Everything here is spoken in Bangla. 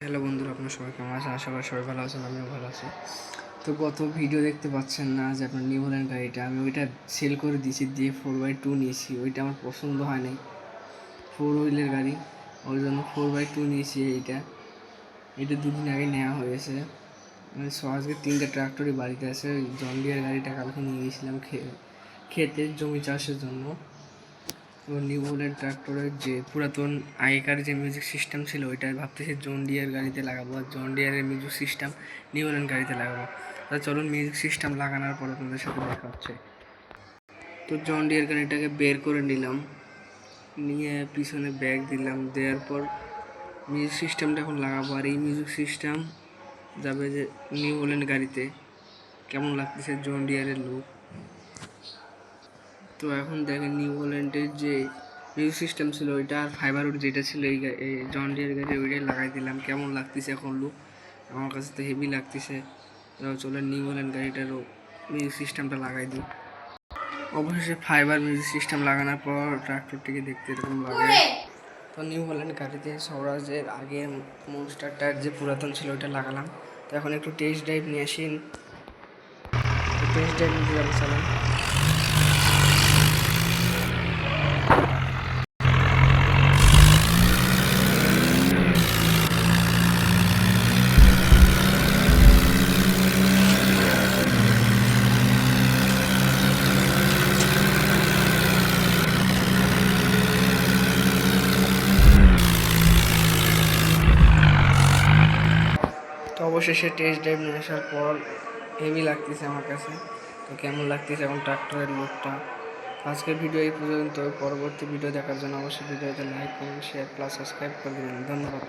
হ্যালো বন্ধুরা, আপনার সবাই কেমন আছেন? আশা করি সবাই ভালো আছেন, আমিও ভালো আছি। তো গত ভিডিও দেখতে পাচ্ছেন না যে আপনার নিউ হল্যান্ড গাড়িটা আমি ওইটা সেল করে দিয়েছি, দিয়ে 4x2 নিয়েছি। ওইটা আমার পছন্দ হয় নাই, 4 হুইলের গাড়ি, ওই জন্য 4x2 নিয়েছি। এটা দুদিন আগে নেওয়া হয়েছে। মানে আজকে 3টা ট্রাক্টরই বাড়িতে আছে। ওই জন ডিয়ার গাড়িটা কালকে নিয়ে গেছিলাম খেতে জমি চাষের জন্য। এবং নিউ হল্যান্ড ট্রাক্টরের যে পুরাতন আগেকার যে মিউজিক সিস্টেম ছিল ওইটা ভাবতেছি জন ডিয়ার গাড়িতে লাগাবো, আর জন ডিয়ারের মিউজিক সিস্টেম নিউ হল্যান্ড গাড়িতে লাগাবো। তা চলুন মিউজিক সিস্টেম লাগানোর পর আপনাদের সাথে দেখা হচ্ছে। তো জন ডিয়ার গাড়িটাকে বের করে নিলাম, নিয়ে পিছনে ব্যাগ দিলাম, দেওয়ার পর মিউজিক সিস্টেমটা এখন লাগাবো। আর এই মিউজিক সিস্টেম যাবে যে নিউ হল্যান্ড গাড়িতে। কেমন লাগতেছে জন ডিয়ারের লুক। তো এখন দেখেন নিউ হল্যান্ডের যে মিউজিক সিস্টেম ছিল ওইটা, আর ফাইবারউড যেটা ছিল এই জন ডিয়ার গাড়ি ওইটাই লাগাই দিলাম। কেমন লাগতেছে এখন লুক? আমার কাছে তো হেভি লাগতেছে। চলে নিউ হল্যান্ড গাড়িটারও মিউজিক সিস্টেমটা লাগাই দিই। অবশেষে ফাইবার মিউজিক সিস্টেম লাগানোর পর ট্রাক্টরটিকে দেখতে এরকম লাগে। তো নিউ হল্যান্ড গাড়িতে স্বরাজের আগে মনস্টারটার যে পুরাতন ছিল ওইটা লাগালাম। তো এখন একটু টেস্ট ড্রাইভ নিয়ে আসি, টেস্ট ড্রাইভ নিতে যাবো, চালান। তো অবশেষে টেস্ট ড্রাইভ নিয়ে আসার পর হেভি লাগতেছে আমার কাছে। তো কেমন লাগতেছে এখন ট্রাক্টরের লুকটা? আজকের ভিডিও এই পর্যন্ত। পরবর্তী ভিডিও দেখার জন্য অবশ্যই ভিডিওতে like, comment, share plus subscribe করে দেবেন। ধন্যবাদ।